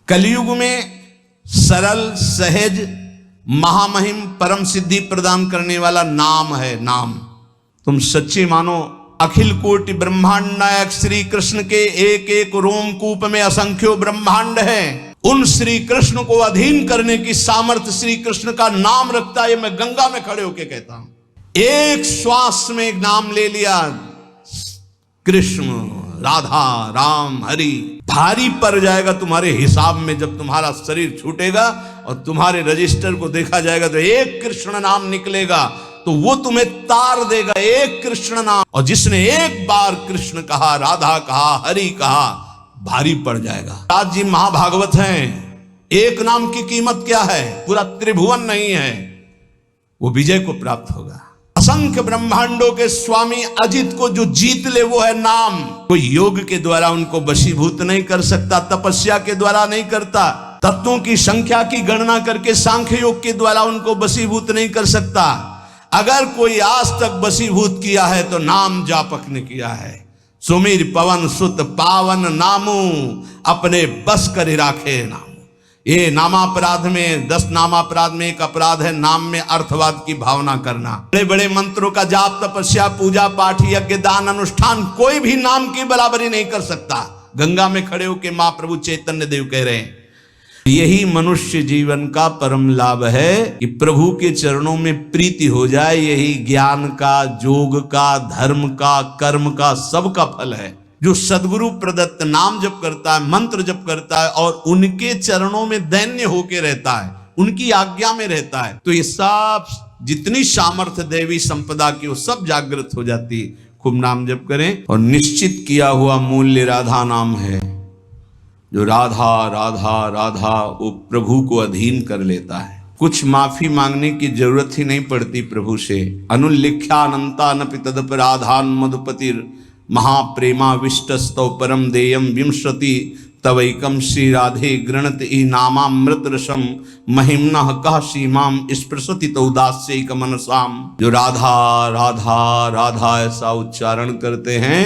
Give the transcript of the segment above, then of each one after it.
कलयुग में सरल सहज महामहिम परम सिद्धि प्रदान करने वाला नाम है नाम। तुम सच्चे मानो अखिल कोटि ब्रह्मांड नायक श्री कृष्ण के एक एक रोमकूप में असंख्यो ब्रह्मांड है। उन श्री कृष्ण को अधीन करने की सामर्थ्य श्री कृष्ण का नाम रखता है। मैं गंगा में खड़े होकर कहता हूं, एक श्वास में एक नाम ले लिया, कृष्ण राधा राम हरि, भारी पड़ जाएगा तुम्हारे हिसाब में। जब तुम्हारा शरीर छूटेगा और तुम्हारे रजिस्टर को देखा जाएगा तो एक कृष्ण नाम निकलेगा, तो वो तुम्हें तार देगा, एक कृष्ण नाम। और जिसने एक बार कृष्ण कहा, राधा कहा, हरि कहा, भारी पड़ जाएगा। राज जी महाभागवत हैं, एक नाम की कीमत क्या है? पूरा त्रिभुवन नहीं है, वो विजय को प्राप्त होगा। असंख्य ब्रह्मांडों के स्वामी अजित को जो जीत ले वो है नाम। कोई योग के द्वारा उनको वशीभूत नहीं कर सकता, तपस्या के द्वारा नहीं करता, तत्वों की संख्या की गणना करके सांख्य योग के द्वारा उनको वशीभूत नहीं कर सकता। अगर कोई आज तक वशीभूत किया है तो नाम जापक ने किया है। सुमीर पवन सुत पावन नामू, अपने बस कर राखे नाम। ये नामापराध में 10 नामापराध में एक अपराध है नाम में अर्थवाद की भावना करना। बड़े बड़े मंत्रों का जाप, तपस्या, पूजा पाठ, यज्ञ, दान, अनुष्ठान कोई भी नाम की बराबरी नहीं कर सकता। गंगा में खड़े होकर महाप्रभु चैतन्य देव कह रहे हैं, यही मनुष्य जीवन का परम लाभ है कि प्रभु के चरणों में प्रीति हो जाए। यही ज्ञान का, योग का, धर्म का, कर्म का, सबका फल है। जो सदगुरु प्रदत्त नाम जप करता है, मंत्र जप करता है और उनके चरणों में दैन्य होके रहता है, उनकी आज्ञा में रहता है, तो ये सब जितनी सामर्थ्य देवी संपदा की वो सब जागृत हो जाती है। खूब नाम जप करें। और निश्चित किया हुआ मूल्य राधा नाम है। जो राधा राधा राधा वो प्रभु को अधीन कर लेता है। कुछ माफी मांगने की जरूरत ही नहीं पड़ती प्रभु से। अनुल्लिख्या अनंता नपि तदपराधान मधुपतिर महाप्रेमा विष्टस्तौ परम देयम विंशति तवैकम श्री राधे गृणत ई नामामृत रसम महिम्नः कह सीमाम स्पृशति तौदास्यैक मनसाम। जो राधा राधा राधा ऐसा उच्चारण करते हैं,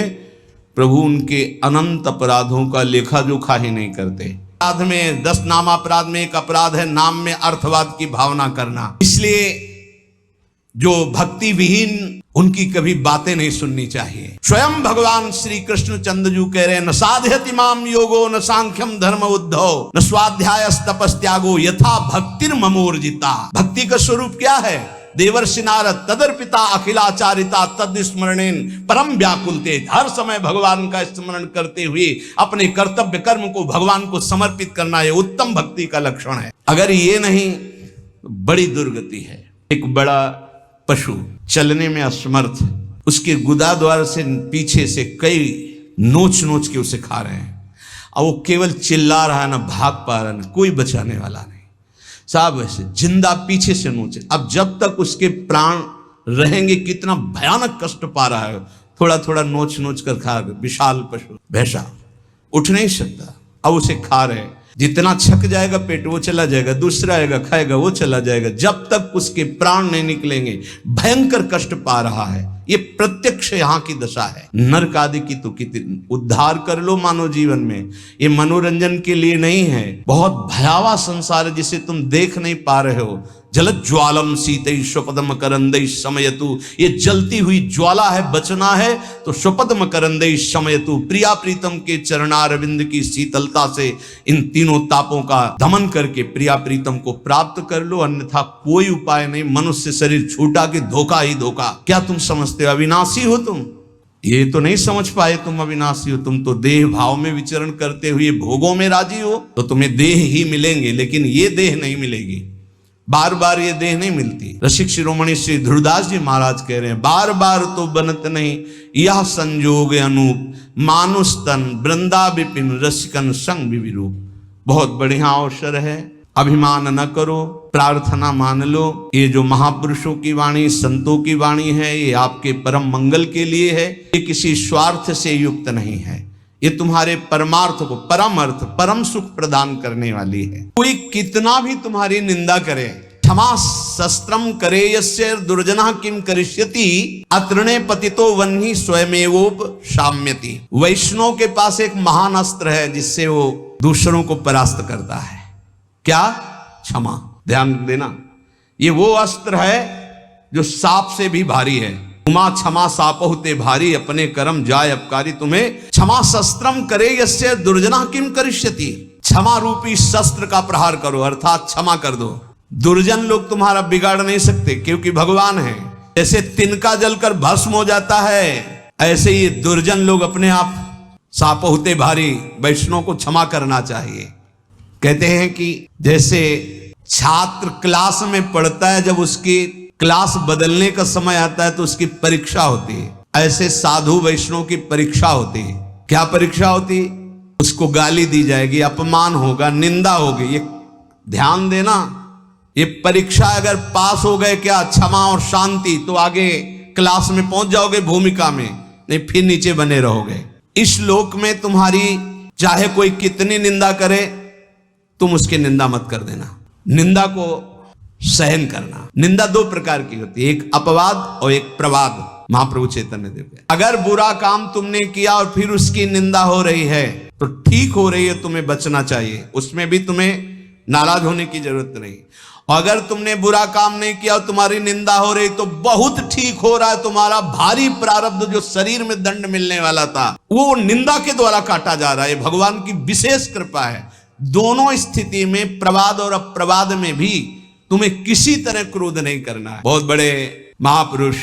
प्रभु उनके अनंत अपराधों का लेखा जोखा ही नहीं करते। अपराध में 10 नामापराध में एक अपराध है नाम में अर्थवाद की भावना करना। इसलिए जो भक्ति विहीन, उनकी कभी बातें नहीं सुननी चाहिए। स्वयं भगवान श्री कृष्ण चंद्रजू कह रहे हैं, न साध्यति माम योगो न सांख्यम धर्म उद्धव न स्वाध्याय तपस्त्यागो यथा भक्तिर ममोर्जिता। भक्ति का स्वरूप क्या है? देवर्षि नारद तदर्पिता अखिलाचारिता तद स्मरणेन परम व्याकुलते। हर समय भगवान का स्मरण करते हुए अपने कर्तव्य कर्म को भगवान को समर्पित करना ये उत्तम भक्ति का लक्षण है। अगर ये नहीं तो बड़ी दुर्गति है। एक बड़ा पशु चलने में असमर्थ, उसके गुदाद्वार से पीछे से कई नोच नोच के उसे खा रहे हैं और वो केवल चिल्ला रहा है, ना भाग पा रहा, ना कोई बचाने वाला नहीं। साहब ऐसे जिंदा पीछे से नोचे। अब जब तक उसके प्राण रहेंगे कितना भयानक कष्ट पा रहा है। थोड़ा थोड़ा नोच नोच कर खा रहे। विशाल पशु भैंसा उठ नहीं सकता, अब उसे खा रहे। जितना छक जाएगा पेट वो चला जाएगा, दूसरा आएगा खाएगा वो चला जाएगा। जब तक उसके प्राण नहीं निकलेंगे भयंकर कष्ट पा रहा है। ये प्रत्यक्ष यहाँ की दशा है। नरक आदि की तो कितनी उद्धार कर लो मानव जीवन में, ये मनोरंजन के लिए नहीं है। बहुत भयावह संसार है जिसे तुम देख नहीं पा रहे हो। जलज्ज्वालम शीतै स्वपदम करंदै शमयतु, ये जलती हुई ज्वाला है, बचना है तो स्वपदम करंदै शमयतु। प्रिया प्रीतम के चरणारविंद की शीतलता से इन तीनों तापों का दमन करके प्रिया प्रीतम को प्राप्त कर लो, अन्यथा कोई उपाय नहीं। मनुष्य शरीर छूटा कि धोखा ही धोखा। क्या तुम समझते हो अविनाशी हो तुम? ये तो नहीं समझ पाए तुम अविनाशी हो। तुम तो देह भाव में विचरण करते हुए भोगों में राजी हो, तो तुम्हें देह ही मिलेंगे, लेकिन ये देह नहीं मिलेगी। बार बार ये देह नहीं मिलती। रसिक शिरोमणि श्री ध्रुवदास जी महाराज कह रहे हैं, बार बार तो बनत नहीं यह संजोग अनूप, मानुष तन वृंदा विपिन रसिकन संग विरूप। बहुत बढ़िया अवसर है, अभिमान न करो, प्रार्थना मान लो। ये जो महापुरुषों की वाणी, संतों की वाणी है, ये आपके परम मंगल के लिए है। ये किसी स्वार्थ से युक्त नहीं है। ये तुम्हारे परमार्थ को, परम अर्थ, परम सुख प्रदान करने वाली है। कोई कितना भी तुम्हारी निंदा करे, क्षमा शस्त्रम करे यस्य दुर्जना किम करिष्यति अतृणे पतितो वन्ही स्वयमेवोप शाम्यति। वैष्णव के पास एक महान अस्त्र है जिससे वो दूसरों को परास्त करता है। क्या? क्षमा। ध्यान देना, ये वो अस्त्र है जो सांप से भी भारी है। उमा क्षमा सापहुते भारी, अपने कर्म जाय अपकारी तुम्हें क्षमा शस्त्रम करे यस्य दुर्जना किम करिष्यति। क्षमा रूपी शस्त्र का प्रहार करो, अर्थात क्षमा कर दो। दुर्जन लोग तुम्हारा बिगाड़ नहीं सकते क्योंकि भगवान है। जैसे तिनका जलकर भस्म हो जाता है, ऐसे ही दुर्जन लोग अपने आप सापहुते भारी। वैष्णव को क्षमा करना चाहिए। कहते हैं कि जैसे छात्र क्लास में पढ़ता है, जब उसकी क्लास बदलने का समय आता है तो उसकी परीक्षा होती है, ऐसे साधु वैष्णव की परीक्षा होती है। क्या परीक्षा होती? उसको गाली दी जाएगी, अपमान होगा, निंदा होगी। ये ध्यान देना, ये परीक्षा अगर पास हो गए क्या क्षमा और शांति, तो आगे क्लास में पहुंच जाओगे भूमिका में, नहीं फिर नीचे बने रहोगे। इस लोक में तुम्हारी चाहे कोई कितनी निंदा करे, तुम उसकी निंदा मत कर देना। निंदा को सहन करना। निंदा दो प्रकार की होती है, एक अपवाद और एक प्रवाद। महाप्रभु चैतन्य देव, अगर बुरा काम तुमने किया और फिर उसकी निंदा हो रही है तो ठीक हो रही है, तुम्हें बचना चाहिए, उसमें भी तुम्हें नाराज होने की जरूरत नहीं। और अगर तुमने बुरा काम नहीं किया और तुम्हारी निंदा हो रही तो बहुत ठीक हो रहा है, तुम्हारा भारी प्रारब्ध जो शरीर में दंड मिलने वाला था वो निंदा के द्वारा काटा जा रहा है। भगवान की विशेष कृपा है। दोनों स्थिति में, प्रवाद और अप्रवाद में भी तुम्हें किसी तरह क्रोध नहीं करना है। बहुत बड़े महापुरुष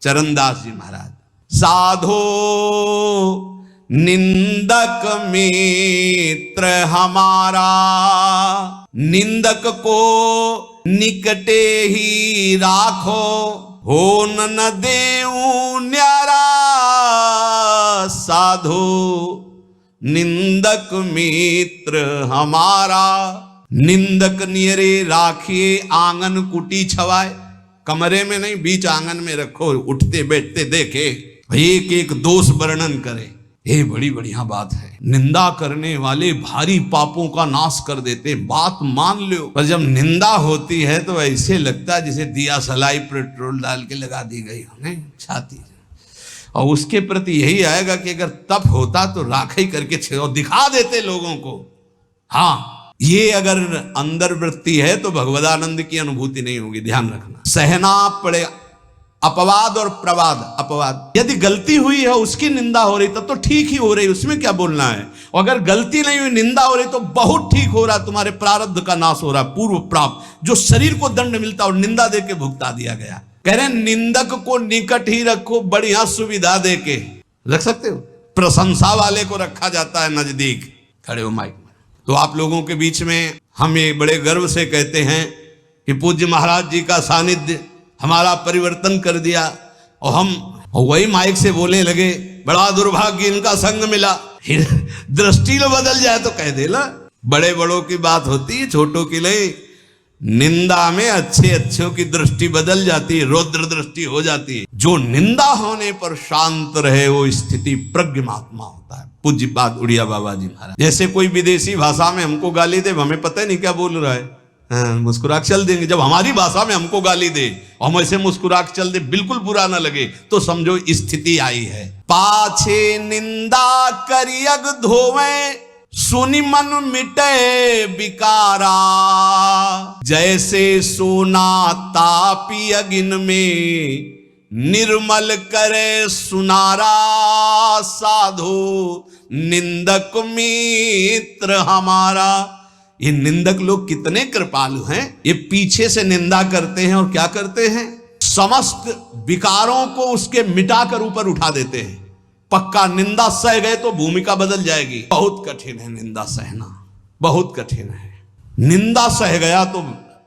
चरणदास जी महाराज, साधो निंदक मित्र हमारा, निंदक को निकटे ही राखो, हो न देऊ न्यारा, साधो निंदक मित्र हमारा। निंदक नियरे राखिए आंगन कुटी छवाए, कमरे में नहीं बीच आंगन में रखो, उठते बैठते देखे, एक एक दोष वर्णन करे। ये बड़ी बढ़िया बात है। निंदा करने वाले भारी पापों का नाश कर देते, बात मान लो। पर जब निंदा होती है तो ऐसे लगता है जैसे दिया सलाई पेट्रोल डाल के लगा दी गई हो छाती। और उसके प्रति यही आएगा कि अगर तप होता तो राखी करके और दिखा देते लोगों को। हाँ, ये अगर अंदर वृत्ति है तो भगवदानंद की अनुभूति नहीं होगी। ध्यान रखना, सहना पड़ेगा। अपवाद और प्रवाद। अपवाद, यदि गलती हुई है उसकी निंदा हो रही तब तो ठीक ही हो रही, उसमें क्या बोलना है। और अगर गलती नहीं हुई, निंदा हो रही तो बहुत ठीक हो रहा, तुम्हारे प्रारब्ध का नाश हो रहा, पूर्व प्राप्त जो शरीर को दंड मिलता और निंदा दे के भुगता दिया गया। कह रहे निंदक को निकट ही रखो, बढ़िया सुविधा दे के रख सकते हो। प्रशंसा वाले को रखा जाता है नजदीक। खड़े हो माइक में। तो आप लोगों के बीच में हम ये बड़े गर्व से कहते हैं कि पूज्य महाराज जी का सानिध्य हमारा परिवर्तन कर दिया। और हम वही माइक से बोलने लगे, बड़ा दुर्भाग्य इनका संग मिला। दृष्टि लो बदल जाए तो कह देला। बड़े बड़ों की बात होती है, छोटों की नहीं। निंदा में अच्छे अच्छों की दृष्टि बदल जाती है, रौद्र दृष्टि हो जाती है। जो निंदा होने पर शांत रहे वो स्थिति प्रज्ञ महात्मा होता है। पूज्य बात उड़िया बाबा जी महाराज। जैसे कोई विदेशी भाषा में हमको गाली दे, हमें पता ही नहीं क्या बोल रहा है, मुस्कुरा के चल देंगे। जब हमारी भाषा में हमको गाली दे और हम ऐसे मुस्कुरा के चल दे, बिल्कुल बुरा ना लगे, तो समझो स्थिति आई है। पाछे निंदा करियग धोवे, सुनि मन मिटे विकारा, जैसे सोना तापी अगिन में, निर्मल करे सुनारा, साधु निंदक मित्र हमारा। ये निंदक लोग कितने कृपालु हैं। ये पीछे से निंदा करते हैं और क्या करते हैं, समस्त विकारों को उसके मिटाकर ऊपर उठा देते हैं। पक्का निंदा सह गए तो भूमिका बदल जाएगी। बहुत कठिन है निंदा सहना, बहुत कठिन है। निंदा सह गया तो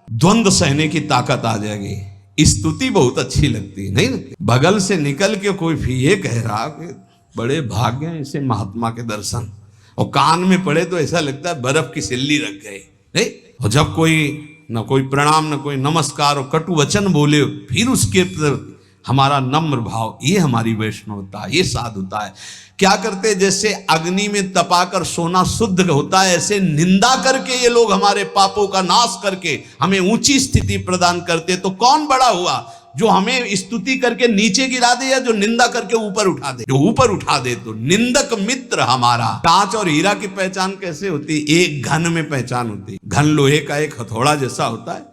द्वंद्व सहने की ताकत आ जाएगी। स्तुति बहुत अच्छी लगती है, नहीं लगती। बगल से निकल के कोई भी ये कह रहा कि बड़े भाग्य हैं इसे महात्मा के दर्शन, और कान में पड़े तो ऐसा लगता है बर्फ की सिल्ली रख गई, नहीं। और जब कोई न कोई प्रणाम न कोई नमस्कार और कटु वचन बोले, फिर उसके हमारा नम्र भाव, ये हमारी वैष्णवता, ये साधुता है। क्या करते, जैसे अग्नि में तपाकर सोना शुद्ध होता है, ऐसे निंदा करके ये लोग हमारे पापों का नाश करके हमें ऊंची स्थिति प्रदान करते। तो कौन बड़ा हुआ, जो हमें स्तुति करके नीचे गिरा दे या जो निंदा करके ऊपर उठा दे? जो ऊपर उठा दे तो निंदक मित्र हमारा। कांच और हीरा की पहचान कैसे होती है? एक घन में पहचान होती है। घन लोहे का एक हथौड़ा जैसा होता है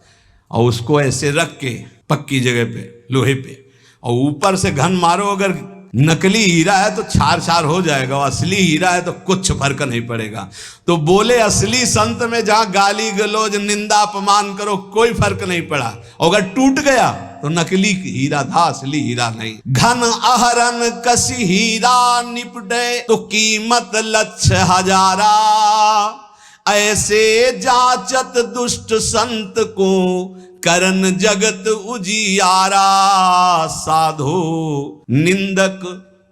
और उसको ऐसे रख के पक्की जगह पे लोहे पे और ऊपर से घन मारो, अगर नकली हीरा है तो छार छार हो जाएगा, और असली हीरा है तो कुछ फर्क नहीं पड़ेगा। तो बोले असली संत में जहां गाली गलौज निंदा अपमान करो कोई फर्क नहीं पड़ा, अगर टूट गया तो नकली हीरा था, असली हीरा नहीं। घन अहरन कसी हीरा निपटे तो कीमत लक्ष हजारा, ऐसे जाचत दुष्ट संत को करन जगत उजियारा, साधो निंदक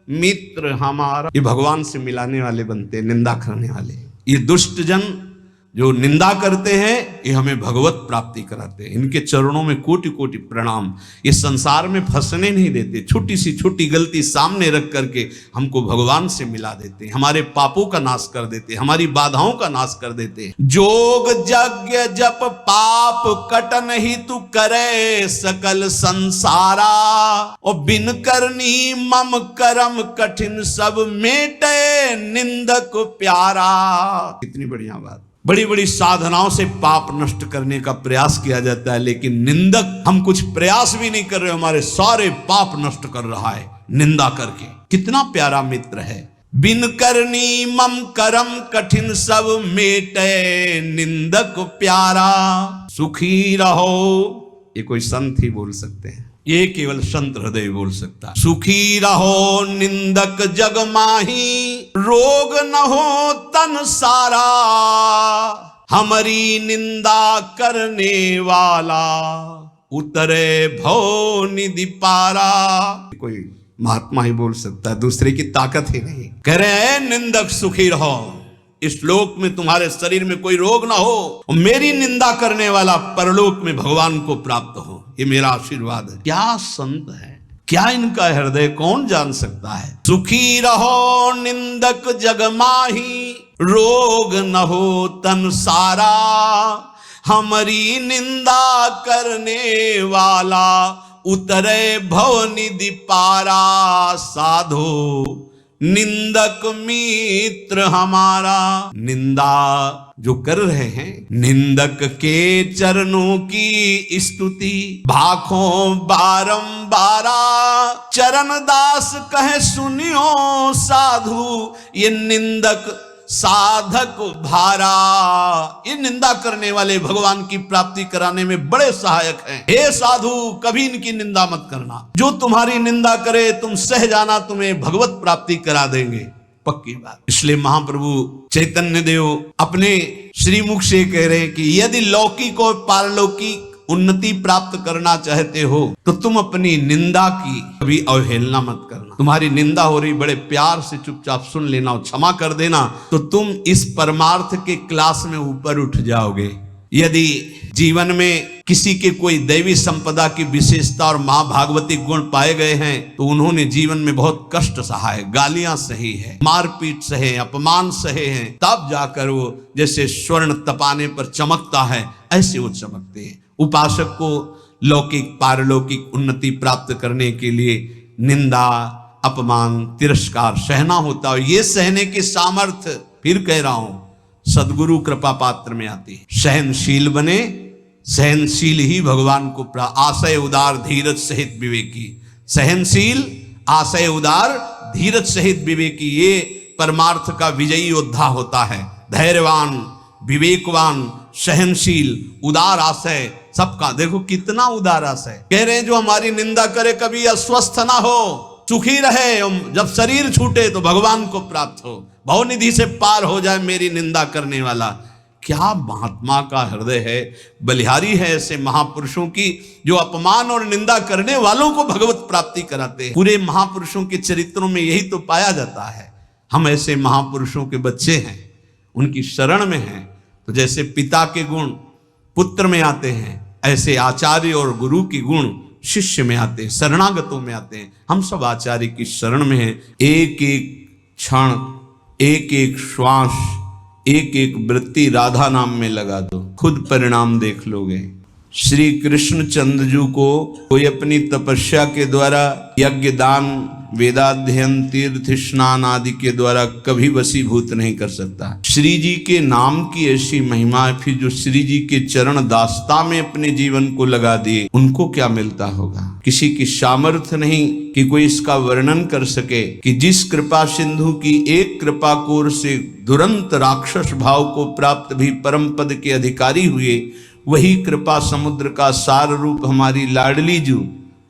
मित्र हमारा। ये भगवान से मिलाने वाले बनते, निंदा करने वाले। ये दुष्ट जन जो निंदा करते हैं ये हमें भगवत प्राप्ति कराते हैं। इनके चरणों में कोटि कोटि प्रणाम। ये संसार में फंसने नहीं देते, छोटी सी छोटी गलती सामने रख करके हमको भगवान से मिला देते हैं, हमारे पापों का नाश कर देते हैं, हमारी बाधाओं का नाश कर देते हैं। जोग यज्ञ जप पाप कटन ही तू करे सकल संसारा, और बिन करनी मम करम कठिन सब मेटे निंदक प्यारा। कितनी बढ़िया बात। बड़ी बड़ी साधनाओं से पाप नष्ट करने का प्रयास किया जाता है, लेकिन निंदक हम कुछ प्रयास भी नहीं कर रहे, हमारे सारे पाप नष्ट कर रहा है निंदा करके। कितना प्यारा मित्र है। बिन करनी मम करम कठिन सब मेटे निंदक प्यारा, सुखी रहो। ये कोई संत ही बोल सकते हैं, ये केवल संत हृदय बोल सकता है। सुखी रहो निंदक जग माही, रोग न हो तन सारा, हमारी निंदा करने वाला उतरे भव निधि पारा। कोई महात्मा ही बोल सकता है, दूसरे की ताकत ही नहीं। कह रहे हैं निंदक सुखी रहो, इस लोक में तुम्हारे शरीर में कोई रोग ना हो, और मेरी निंदा करने वाला परलोक में भगवान को प्राप्त हो, ये मेरा आशीर्वाद है। क्या संत है, क्या इनका हृदय कौन जान सकता है। सुखी रहो निंदक जग माही, रोग न हो तन सारा, हमारी निंदा करने वाला उतरे भव निधि पारा, साधो निंदक मित्र हमारा। निंदा जो कर रहे हैं, निंदक के चरणों की स्तुति भाखों बारंबारा, चरण दास कहे सुनियो साधु, ये निंदक साधक भारा। ये निंदा करने वाले भगवान की प्राप्ति कराने में बड़े सहायक हैं। हे साधु, कभी इनकी निंदा मत करना, जो तुम्हारी निंदा करे तुम सह जाना, तुम्हें भगवत प्राप्ति करा देंगे, पक्की बात। इसलिए महाप्रभु चैतन्य देव अपने श्रीमुख से कह रहे हैं कि यदि लौकिक और पारलौकिक उन्नति प्राप्त करना चाहते हो तो तुम अपनी निंदा की कभी अवहेलना मत करना। तुम्हारी निंदा हो रही, बड़े प्यार से चुपचाप सुन लेना और क्षमा कर देना, तो तुम इस परमार्थ के क्लास में ऊपर उठ जाओगे। यदि जीवन में किसी के कोई दैवी संपदा की विशेषता और मां भागवती गुण पाए गए हैं तो उन्होंने जीवन में बहुत कष्ट सहा है, गालियां सही है, मारपीट सहे, अपमान सहे हैं, तब जाकर वो जैसे स्वर्ण तपाने पर चमकता है ऐसे वो चमकते हैं। उपासक को लौकिक पारलौकिक उन्नति प्राप्त करने के लिए निंदा अपमान तिरस्कार सहना होता है। ये सहने की सामर्थ्य, फिर कह रहा हूं, सदगुरु कृपा पात्र में आती है। सहनशील बने, सहनशील ही भगवान को आशय उदार धीरज सहित विवेकी। सहनशील, आशय उदार, धीरज सहित विवेकी, ये परमार्थ का विजयी योद्धा होता है। धैर्यवान, विवेकवान, सहनशील, उदार आशय, सबका। देखो कितना उदार आशय। कह रहे हैं जो हमारी निंदा करे कभी अस्वस्थ ना हो, सुखी रहे, जब शरीर छूटे तो भगवान को प्राप्त हो, भवनिधि से पार हो जाए मेरी निंदा करने वाला। क्या महात्मा का हृदय है, बलिहारी है ऐसे महापुरुषों की जो अपमान और निंदा करने वालों को भगवत प्राप्ति कराते हैं। पूरे महापुरुषों के चरित्रों में यही तो पाया जाता है। हम ऐसे महापुरुषों के बच्चे हैं, उनकी शरण में हैं, तो जैसे पिता के गुण पुत्र में आते हैं ऐसे आचार्य और गुरु की गुण शिष्य में आते हैं, शरणागतों में आते हैं। हम सब आचार्य की शरण में हैं। एक एक क्षण, एक एक श्वास, एक एक वृत्ति राधा नाम में लगा दो, खुद परिणाम देख लोगे। श्री कृष्ण चंद्रजू को कोई अपनी तपस्या के द्वारा, यज्ञ, दान, वेदाध्ययन, तीर्थ स्नान आदि के द्वारा कभी वशीभूत नहीं कर सकता। श्री जी के नाम की ऐसी महिमा है, फिर जो श्री जी के चरण दास्ता में अपने जीवन को लगा दिए उनको क्या मिलता होगा। किसी की सामर्थ्य नहीं कि कोई इसका वर्णन कर सके कि जिस कृपा सिंधु की एक कृपा कोर से दुरंत राक्षस भाव को प्राप्त भी परम पद के अधिकारी हुए, वही कृपा समुद्र का सार रूप हमारी लाडली जू,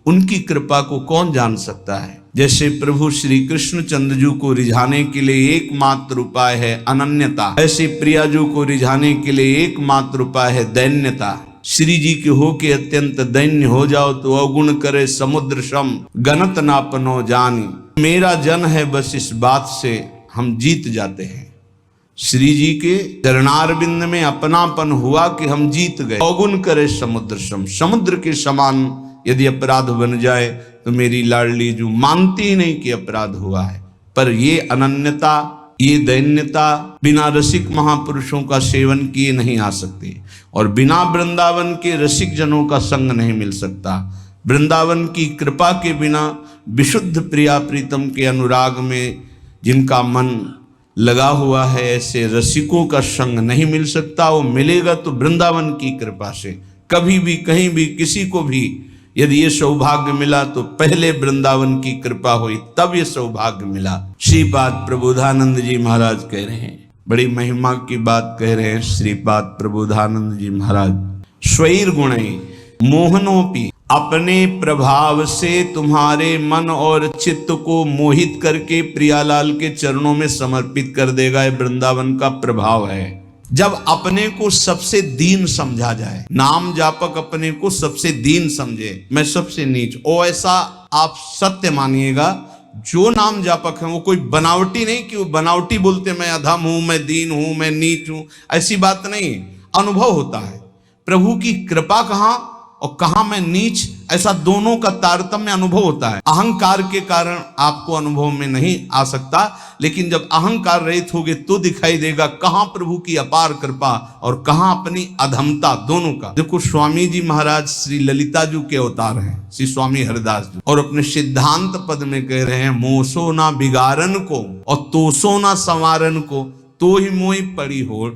उनकी कृपा को कौन जान सकता है। जैसे प्रभु श्री कृष्ण चंद्रजू को रिझाने के लिए एकमात्र उपाय है अनन्यता, ऐसे प्रियाजू को रिझाने के लिए एकमात्र उपाय है दैन्यता। श्री जी के हो के अत्यंत दैन्य हो जाओ तो अवगुण करे समुद्र सम, गणत नापनो जानी। मेरा जन है, बस इस बात से हम जीत जाते हैं। श्री जी के चरणारविंद में अपनापन हुआ कि हम जीत गए। अवगुण करे समुद्र सम, समुद्र के समान यदि अपराध बन जाए तो मेरी लाडली जो मानती ही नहीं कि अपराध हुआ है। पर ये अनन्यता, ये दैन्यता बिना रसिक महापुरुषों का सेवन किए नहीं आ सकती, और बिना वृंदावन के रसिक जनों का संग नहीं मिल सकता। वृंदावन की कृपा के बिना विशुद्ध प्रिया प्रीतम के अनुराग में जिनका मन लगा हुआ है, ऐसे रसिकों का संग नहीं मिल सकता। वो मिलेगा तो वृंदावन की कृपा से। कभी भी कहीं भी किसी को भी यदि ये सौभाग्य मिला तो पहले वृंदावन की कृपा हुई, तब ये सौभाग्य मिला। श्रीपाद प्रबोधानंद जी महाराज कह रहे हैं, बड़ी महिमा की बात कह रहे हैं श्रीपाद प्रबोधानंद जी महाराज। स्वैर गुणै मोहनोपी, अपने प्रभाव से तुम्हारे मन और चित्त को मोहित करके प्रियालाल के चरणों में समर्पित कर देगा। ये वृंदावन का प्रभाव है। जब अपने को सबसे दीन समझा जाए, नाम जापक अपने को सबसे दीन समझे, मैं सबसे नीच, ओ ऐसा आप सत्य मानिएगा। जो नाम जापक है वो कोई बनावटी नहीं कि वो बनावटी बोलते मैं अधम हूं, मैं दीन हूं, मैं नीच हूं, ऐसी बात नहीं। अनुभव होता है प्रभु की कृपा कहाँ और कहाँ मैं नीच, ऐसा दोनों का तारतम्य अनुभव होता है। अहंकार के कारण आपको अनुभव में नहीं आ सकता, लेकिन जब अहंकार रहित होगे तो दिखाई देगा कहाँ प्रभु की अपार कृपा और कहाँ अपनी अधमता, दोनों का। देखो स्वामी जी महाराज श्री ललिता जू के अवतार हैं, श्री स्वामी हरिदास जी, और अपने सिद्धांत पद में कह रहे हैं मोसो ना बिगारन को और तोसो ना संवारन को, तो ही मोई पड़ी हो।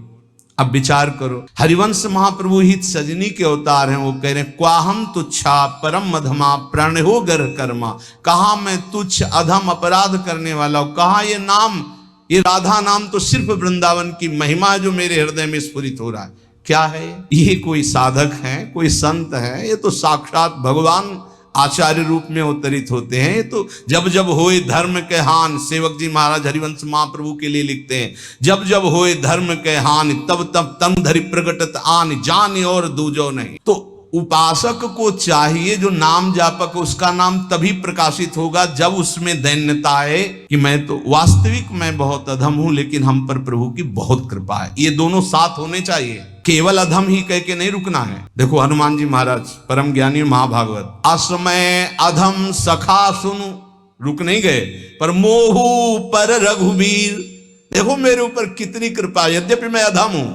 अब विचार करो, हरिवंश महाप्रभु हित सजनी के अवतार हैं। वो कह रहे हैं क्वाहम तुच्छा परम अधमा प्राण हो गर्ह कर्मा, कहा मैं तुच्छ अधम अपराध करने वाला हूं। कहा ये नाम, ये राधा नाम तो सिर्फ वृंदावन की महिमा जो मेरे हृदय में स्फुरित हो रहा है। क्या है ये? कोई साधक है, कोई संत है? ये तो साक्षात भगवान आचार्य रूप में अवतरित होते हैं। ये तो जब जब होए धर्म के हान, सेवक जी महाराज हरिवंश महाप्रभु के लिए लिखते हैं, जब जब होए धर्म के हान तब तब तन धरि प्रगटत आन, जान और दूजो नहीं। तो उपासक को चाहिए जो नाम जापक, उसका नाम तभी प्रकाशित होगा जब उसमें दैन्यता है कि मैं तो वास्तविक मैं बहुत अधम हूं, लेकिन हम पर प्रभु की बहुत कृपा है। ये दोनों साथ होने चाहिए, केवल अधम ही कह के नहीं रुकना है। देखो हनुमान जी महाराज परम ज्ञानी महाभागवत, असमय अधम सखा सुनु, रुक नहीं गए, पर मोहू पर रघुवीर, देखो मेरे ऊपर कितनी कृपा, यद्यपि मैं अधम हूं।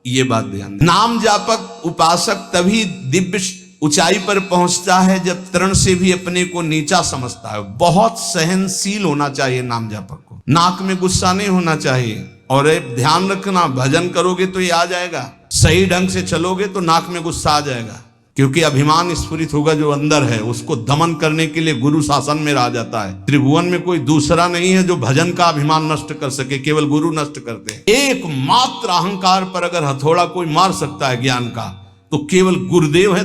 ये बात ध्यान। नाम जापक उपासक तभी दिव्य ऊंचाई पर पहुंचता है जब तरण से भी अपने को नीचा समझता है। बहुत सहनशील होना चाहिए नाम जापक को, नाक में गुस्सा नहीं होना चाहिए। और ध्यान रखना, भजन करोगे तो ये आ जाएगा, सही ढंग से चलोगे तो नाक में गुस्सा आ जाएगा, क्योंकि अभिमान स्फुरित होगा जो अंदर है, उसको दमन करने के लिए गुरु शासन में रह जाता है। त्रिभुवन में कोई दूसरा नहीं है जो भजन का अभिमान नष्ट कर सके, केवल गुरु नष्ट करते हैं। एकमात्र अहंकार पर अगर हथौड़ा कोई मार सकता है ज्ञान का, तो केवल गुरुदेव है,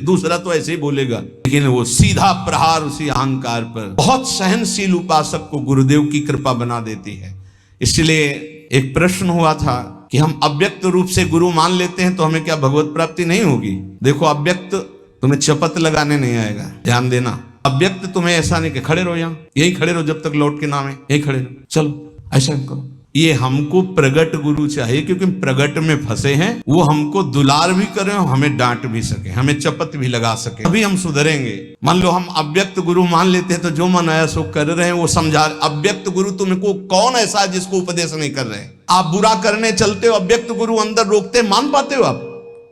दूसरा तो ऐसे ही बोलेगा, लेकिन वो सीधा प्रहार उसी अहंकार पर। बहुत सहनशील उपासक को गुरुदेव की कृपा बना देती है। इसलिए एक प्रश्न हुआ था कि हम अव्यक्त रूप से गुरु मान लेते हैं तो हमें क्या भगवत प्राप्ति नहीं होगी? देखो अव्यक्त तुम्हें चपत लगाने नहीं आएगा, ध्यान देना। अव्यक्त तुम्हें ऐसा नहीं कि खड़े रहो, यहाँ यही खड़े रहो जब तक लौट के नाम है, यही खड़े रहो, चलो ऐसा करो। ये हमको प्रगट गुरु चाहिए, क्योंकि प्रगट में फंसे हैं। वो हमको दुलार भी करें, हमें डांट भी सके, हमें चपत भी लगा सके, अभी हम सुधरेंगे। मान लो हम अव्यक्त गुरु मान लेते हैं तो जो मन आया सो कर रहे हैं, वो समझा। अव्यक्त गुरु तुमको कौन ऐसा है जिसको उपदेश नहीं कर रहे हैं? आप बुरा करने चलते हो, अव्यक्त गुरु अंदर रोकते, मान पाते हो आप?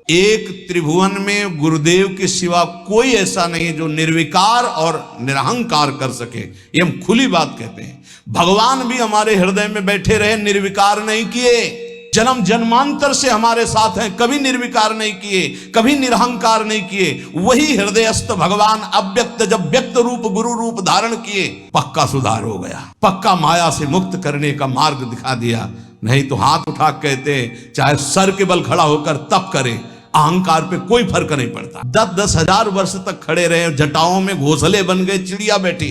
एक त्रिभुवन में गुरुदेव के सिवा कोई ऐसा नहीं जो निर्विकार और निरहंकार कर सके। ये हम खुली बात कहते हैं। भगवान भी हमारे हृदय में बैठे रहे, निर्विकार नहीं किए। जन्म जन्मांतर से हमारे साथ हैं, कभी निर्विकार नहीं किए, कभी निरहंकार नहीं किए। वही हृदयस्थ भगवान अव्यक्त जब व्यक्त रूप गुरु रूप धारण किए, पक्का सुधार हो गया, पक्का माया से मुक्त करने का मार्ग दिखा दिया। नहीं तो हाथ उठा कहते चाहे सर के बल खड़ा होकर तप करे, अहंकार पे कोई फर्क नहीं पड़ता। 10-10 हजार वर्ष तक खड़े रहे, जटाओं में घोंसले बन गए, चिड़िया बैठी,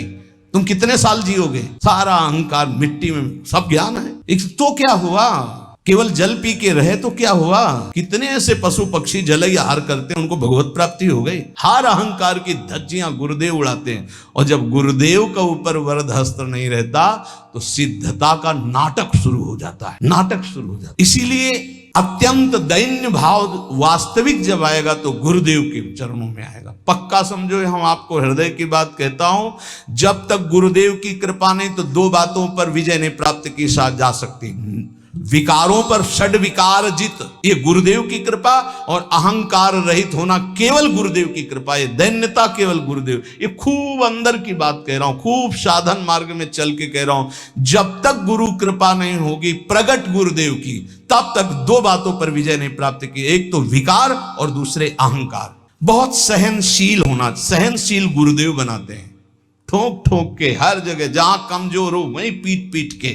तुम कितने साल जियोगे? सारा अहंकार मिट्टी में, सब ज्ञान है। तो क्या हुआ? केवल जल पी के रहे तो क्या हुआ? कितने ऐसे पशु पक्षी जल आहार करते हैं, उनको भगवत प्राप्ति हो गई। हर अहंकार की धज्जियां गुरुदेव उड़ाते हैं। और जब गुरुदेव का ऊपर वरद हस्त नहीं रहता तो सिद्धता का नाटक शुरू हो जाता है, नाटक शुरू हो जाता है। इसीलिए अत्यंत दैन्य भाव वास्तविक जब आएगा तो गुरुदेव के चरणों में आएगा। पक्का समझो, हम आपको हृदय की बात कहता हूं, जब तक गुरुदेव की कृपा नहीं तो 2 बातों पर विजय नहीं प्राप्त की जा सकती। विकारों पर षड विकार जित, ये गुरुदेव की कृपा, और अहंकार रहित होना केवल गुरुदेव की कृपा, ये दैन्यता केवल गुरुदेव। ये खूब अंदर की बात कह रहा हूं, खूब साधन मार्ग में चल के कह रहा हूं। जब तक गुरु कृपा नहीं होगी प्रगट गुरुदेव की, तब तक 2 बातों पर विजय नहीं प्राप्त की। एक तो विकार और दूसरे अहंकार। बहुत सहनशील होना, सहनशील गुरुदेव बनाते हैं, ठोक ठोक के हर जगह, जहां कमजोर हो वहीं पीट पीट के।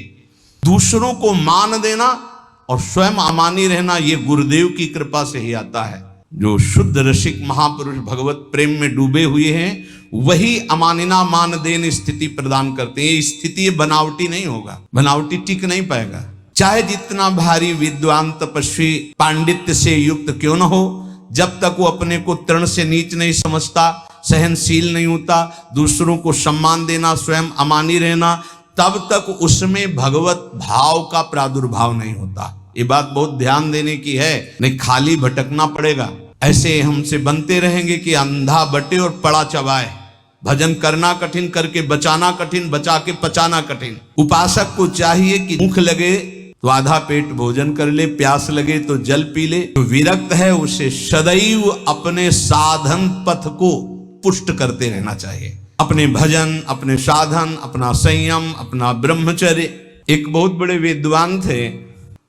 दूसरों को मान देना और स्वयं अमानी रहना, ये गुरुदेव की कृपा से ही आता है। जो शुद्ध रसिक महापुरुष भगवत प्रेम में डूबे हुए हैं, वही अमानिना मान देन स्थिति प्रदान करते हैं। ये स्थिति बनावटी नहीं होगा, बनावटी टिक नहीं पाएगा। चाहे जितना भारी विद्वान तपस्वी पांडित्य से युक्त क्यों न हो, जब तक वो अपने को तृण से नीच नहीं समझता, सहनशील नहीं होता, दूसरों को सम्मान देना, स्वयं अमानी रहना, तब तक उसमें भगवत भाव का प्रादुर्भाव नहीं होता। ये बात बहुत ध्यान देने की है, नहीं खाली भटकना पड़ेगा। ऐसे हमसे बनते रहेंगे कि अंधा बटे और पड़ा चबाए। भजन करना कठिन, करके बचाना कठिन, बचा के पचाना कठिन। उपासक को चाहिए कि भूख लगे तो आधा पेट भोजन कर ले, प्यास लगे तो जल पी ले। जो विरक्त है उसे सदैव अपने साधन पथ को पुष्ट करते रहना चाहिए। अपने भजन, अपने साधन, अपना संयम, अपना ब्रह्मचर्य। एक बहुत बड़े विद्वान थे,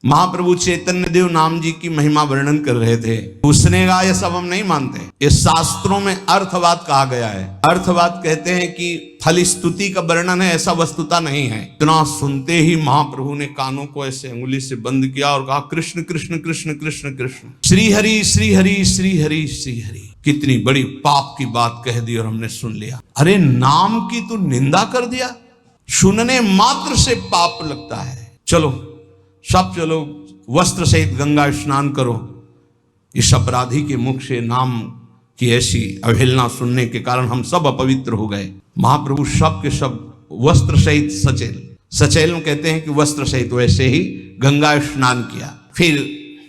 महाप्रभु चैतन्य देव नाम जी की महिमा वर्णन कर रहे थे। उसने कहा ये सब हम नहीं मानते, ये शास्त्रों में अर्थवाद कहा गया है। अर्थवाद कहते हैं कि फल स्तुति का वर्णन है, ऐसा वस्तुता नहीं है। इतना सुनते ही महाप्रभु ने कानों को ऐसे अंगुली से बंद किया और कहा कृष्ण कृष्ण कृष्ण कृष्ण कृष्ण, श्री हरि श्री हरि श्री हरि श्री हरि। कितनी बड़ी पाप की बात कह दी और हमने सुन लिया। अरे नाम की तो निंदा कर दिया, सुनने मात्र से पाप लगता है। चलो सब चलो, वस्त्र सहित गंगा स्नान करो। इस अपराधी के मुख से नाम की ऐसी अवहेलना सुनने के कारण हम सब अपवित्र हो गए। महाप्रभु सब के सब वस्त्र सहित सचेल, सचेल कहते हैं कि वस्त्र सहित, वैसे ही गंगा स्नान किया। फिर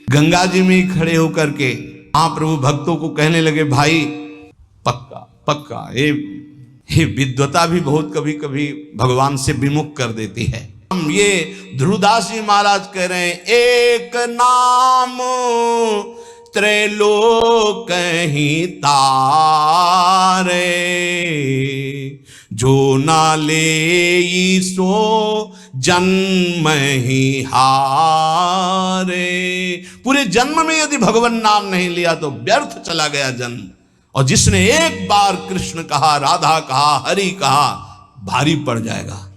गंगा जी में खड़े होकर के महाप्रभु भक्तों को कहने लगे, भाई पक्का पक्का, ये विद्वता भी बहुत कभी कभी भगवान से विमुख कर देती है। हम ये ध्रुवदास जी महाराज कह रहे हैं, एक नाम त्रैलोक ही तारे, जो ना ले सो जन्म ही हारे। पूरे जन्म में यदि भगवान नाम नहीं लिया तो व्यर्थ चला गया जन्म। और जिसने एक बार कृष्ण कहा, राधा कहा, हरि कहा, भारी पड़ जाएगा।